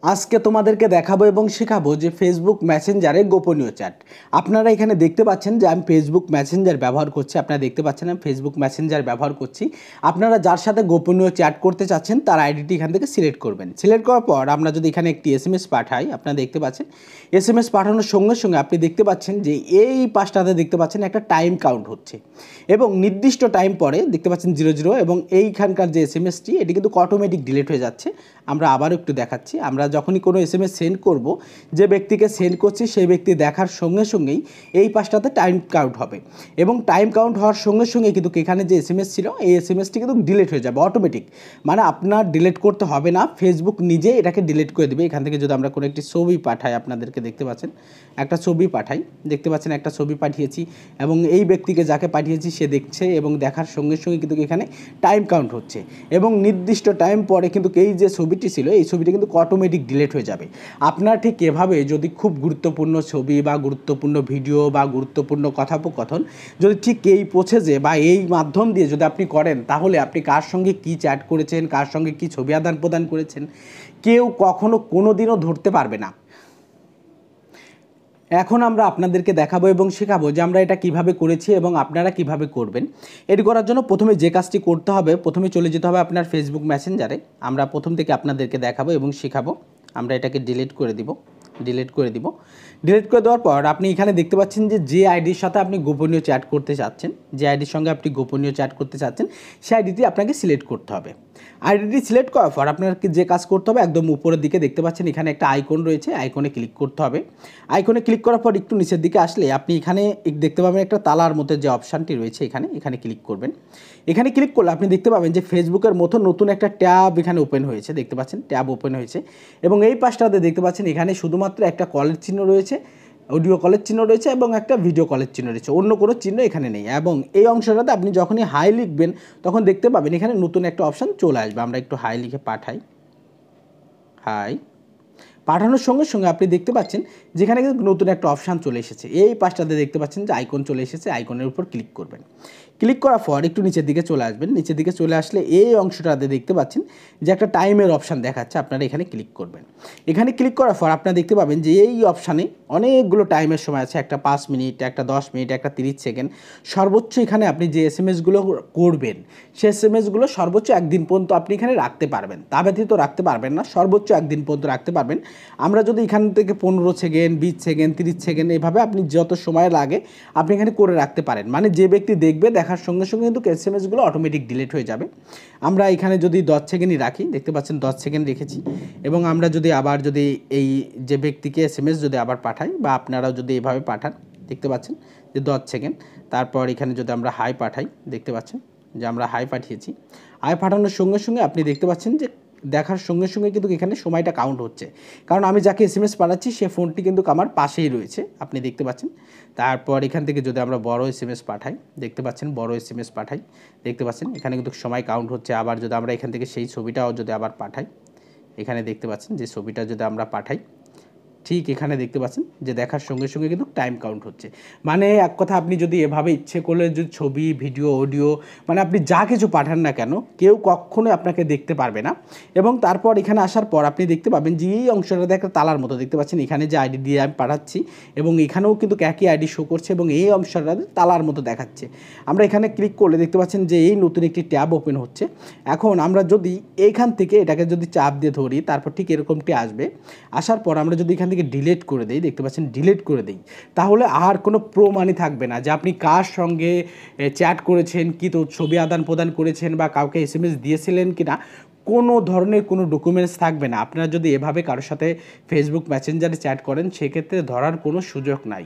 আজকে তোমাদেরকে দেখাবো এবং শেখাবো যে ফেসবুক মেসেঞ্জারে গোপনীয় চ্যাট। আপনারা এখানে দেখতে পাচ্ছেন যে আমি ফেসবুক মেসেঞ্জার ব্যবহার করছি। আপনারা দেখতে পাচ্ছেন আমি ফেসবুক মেসেঞ্জার ব্যবহার করছি। আপনারা যার সাথে গোপনীয় চ্যাট করতে চাচ্ছেন তার আইডিটি এখান থেকে সিলেক্ট করবেন। সিলেক্ট করার পর আমরা যদি এখানে একটি SMS পাঠাই, আপনারা দেখতে পাচ্ছেন SMS পাঠানোর সঙ্গে সঙ্গে আপনি দেখতে পাচ্ছেন যে এই পাশটাতে দেখতে পাচ্ছেন একটা টাইম কাউন্ট হচ্ছে এবং নির্দিষ্ট টাইম পরে দেখতে পাচ্ছেন 00 এবং এইখানকার যে SMSটি এটি কিন্তু অটোমেটিক ডিলিট হয়ে যাচ্ছে। আমরা আবারও একটু দেখাচ্ছি। আমরা যখনই কোনো SMS সেন্ড করব, যে ব্যক্তিকে সেন্ড করছি সেই ব্যক্তি দেখার সঙ্গে সঙ্গেই এই পাশটাতে টাইম কাউন্ট হবে এবং টাইম কাউন্ট হওয়ার সঙ্গে সঙ্গে কিন্তু এখানে যে SMS ছিল এই SMSটি কিন্তু ডিলিট হয়ে যাবে অটোমেটিক। মানে আপনার ডিলিট করতে হবে না, ফেসবুক নিজে এটাকে ডিলিট করে দেবে। এখান থেকে যদি আমরা কোনো একটি ছবি পাঠাই, আপনাদেরকে দেখতে পাচ্ছেন একটা ছবি পাঠাই, দেখতে পাচ্ছেন একটা ছবি পাঠিয়েছি এবং এই ব্যক্তিকে যাকে পাঠিয়েছি সে দেখছে এবং দেখার সঙ্গে সঙ্গে কিন্তু এখানে টাইম কাউন্ট হচ্ছে এবং নির্দিষ্ট টাইম পরে কিন্তু এই যে ছবিটি ছিল এই ছবিটি কিন্তু অটোমেটিক ডিলিট হয়ে যাবে। আপনার ঠিক এভাবে যদি খুব গুরুত্বপূর্ণ ছবি বা গুরুত্বপূর্ণ ভিডিও বা গুরুত্বপূর্ণ কথোপকথন যদি ঠিক এই প্রসেসে বা এই মাধ্যম দিয়ে যদি আপনি করেন, তাহলে আপনি কার সঙ্গে কী চ্যাট করেছেন, কার সঙ্গে কী ছবি আদান প্রদান করেছেন, কেউ কখনো কোনো দিনও ধরতে পারবে না। এখন আমরা আপনাদেরকে দেখাবো এবং শেখাবো যে আমরা এটা কিভাবে করেছি এবং আপনারা কিভাবে করবেন। এটি করার জন্য প্রথমে যে কাজটি করতে হবে, প্রথমে চলে যেতে হবে আপনার ফেসবুক মেসেঞ্জারে। আমরা প্রথম থেকে আপনাদেরকে দেখাবো এবং শেখাবো। আমরা এটাকে ডিলিট করে দিব। ডিলিট করে দেওয়ার পর আপনি এখানে দেখতে পাচ্ছেন যে আইডির সাথে আপনি গোপনীয় চ্যাট করতে চাচ্ছেন, যে আইডির সঙ্গে আপনি গোপনীয় চ্যাট করতে চাচ্ছেন সেই আইডিটি আপনাকে সিলেক্ট করতে হবে। আইডিটি সিলেক্ট করার পর আপনাকে যে কাজ করতে হবে, একদম উপরের দিকে দেখতে পাচ্ছেন এখানে একটা আইকন রয়েছে, আইকনে ক্লিক করতে হবে। আইকনে ক্লিক করার পর একটু নিচের দিকে আসলে আপনি এখানে দেখতে পাবেন একটা তালার মতো যে অপশানটি রয়েছে, এখানে ক্লিক করবেন। এখানে ক্লিক করলে আপনি দেখতে পাবেন যে ফেসবুকের মতো নতুন একটা ট্যাব এখানে ওপেন হয়েছে, দেখতে পাচ্ছেন ট্যাব ওপেন হয়েছে এবং এই পাশটাতে দেখতে পাচ্ছেন এখানে শুধুমাত্র একটা কলের চিহ্ন রয়েছে, অডিও কলের চিহ্ন রয়েছে এবং একটা ভিডিও কলের চিহ্ন রয়েছে, অন্য কোনো চিহ্ন এখানে নেই। এবং এই অংশটাতে আপনি যখনই হাই লিখবেন তখন দেখতে পাবেন এখানে নতুন একটা অপশান চলে আসবে। আমরা একটু হাই লিখে পাঠাই, হাই। পাঠানোর সঙ্গে সঙ্গে আপনি দেখতে পাচ্ছেন যেখানে কিন্তু নতুন একটা অপশান চলে এসেছে। এই পাশটাতে দেখতে পাচ্ছেন যে আইকন চলে এসেছে, আইকনের উপর ক্লিক করবেন। ক্লিক করার পর একটু নিচের দিকে চলে আসবেন। নিচের দিকে চলে আসলে এই অংশটাতে দেখতে পাচ্ছেন যে একটা টাইমের অপশান দেখাচ্ছে, আপনারা এখানে ক্লিক করবেন। এখানে ক্লিক করার পর আপনারা দেখতে পাবেন যে এই অপশানে অনেকগুলো টাইমের সময় আছে, একটা 5 মিনিট, একটা 10 মিনিট, একটা 30 সেকেন্ড। সর্বোচ্চ এখানে আপনি যে SMSগুলো করবেন সে SMSগুলো সর্বোচ্চ একদিন পর্যন্ত আপনি এখানে রাখতে পারবেন, তা ব্যতীত রাখতে পারবেন না, সর্বোচ্চ একদিন পর্যন্ত রাখতে পারবেন। আমরা যদি এখান থেকে 15 সেকেন্ড, 20 সেকেন্ড, 30 সেকেন্ড এভাবে আপনি যত সময় লাগে আপনি এখানে করে রাখতে পারেন। মানে যে ব্যক্তি দেখবে দেখার সঙ্গে সঙ্গে কিন্তু SMSগুলো অটোমেটিক ডিলিট হয়ে যাবে। আমরা এখানে যদি 10 সেকেন্ডই রাখি, দেখতে পাচ্ছেন 10 সেকেন্ড রেখেছি এবং আমরা যদি আবার যদি এই যে ব্যক্তিকে SMS যদি আবার পাঠাই বা আপনারাও যদি এভাবে পাঠান, দেখতে পাচ্ছেন যে 10 সেকেন্ড। তারপর এখানে যদি আমরা হাই পাঠাই, দেখতে পাচ্ছেন যে আমরা হাই পাঠিয়েছি। হাই পাঠানোর সঙ্গে সঙ্গে আপনি দেখতে পাচ্ছেন যে দেখার সঙ্গে সঙ্গে কিন্তু এখানে সময়টা কাউন্ট হচ্ছে, কারণ আমি যাকে SMS পাঠাচ্ছি সে ফোনটি কিন্তু আমার পাশেই রয়েছে, আপনি দেখতে পাচ্ছেন। তারপর এখান থেকে যদি আমরা বড় SMS পাঠাই, দেখতে পাচ্ছেন বড় SMS পাঠাই, দেখতে পাচ্ছেন এখানে কিন্তু সময় কাউন্ট হচ্ছে। আবার যদি আমরা এখান থেকে সেই ছবিটাও যদি আবার পাঠাই, এখানে দেখতে পাচ্ছেন যে ছবিটা যদি আমরা পাঠাই, ঠিক এখানে দেখতে পাচ্ছেন যে দেখার সঙ্গে সঙ্গে কিন্তু টাইম কাউন্ট হচ্ছে। মানে এক কথা আপনি যদি এভাবে ইচ্ছে করলে যদি ছবি, ভিডিও, অডিও মানে আপনি যা কিছু পাঠান না কেন কেউ কখনোই আপনাকে দেখতে পারবে না। এবং তারপর এখানে আসার পর আপনি দেখতে পাবেন যে এই অংশটাতে একটা তালার মতো দেখতে পাচ্ছেন, এখানে যে আইডি দিয়ে আমি পাঠাচ্ছি এবং এখানেও কিন্তু একই আইডি শো করছে এবং এই অংশটাতে তালার মতো দেখাচ্ছে। আমরা এখানে ক্লিক করলে দেখতে পাচ্ছেন যে এই নতুন একটি ট্যাব ওপেন হচ্ছে। এখন আমরা যদি এইখান থেকে এটাকে যদি চাপ দিয়ে ধরি, তারপর ঠিক এরকমটি আসবে। আসার পর আমরা যদি এখান থেকে ডিলিট করে দেই, দেখতে পাচ্ছেন ডিলিট করে দেই, তাহলে আর কোনো প্রমাণই থাকবে না যে আপনি কার সঙ্গে চ্যাট করেছেন, কি তো ছবি আদান প্রদান করেছেন বা কাউকে SMS দিয়েছিলেন কি না, কোনো ধরনের কোনো ডকুমেন্টস থাকবে না। আপনারা যদি এভাবে কারোর সাথে ফেসবুক মেসেঞ্জারে চ্যাট করেন সেক্ষেত্রে ধরার কোনো সুযোগ নাই।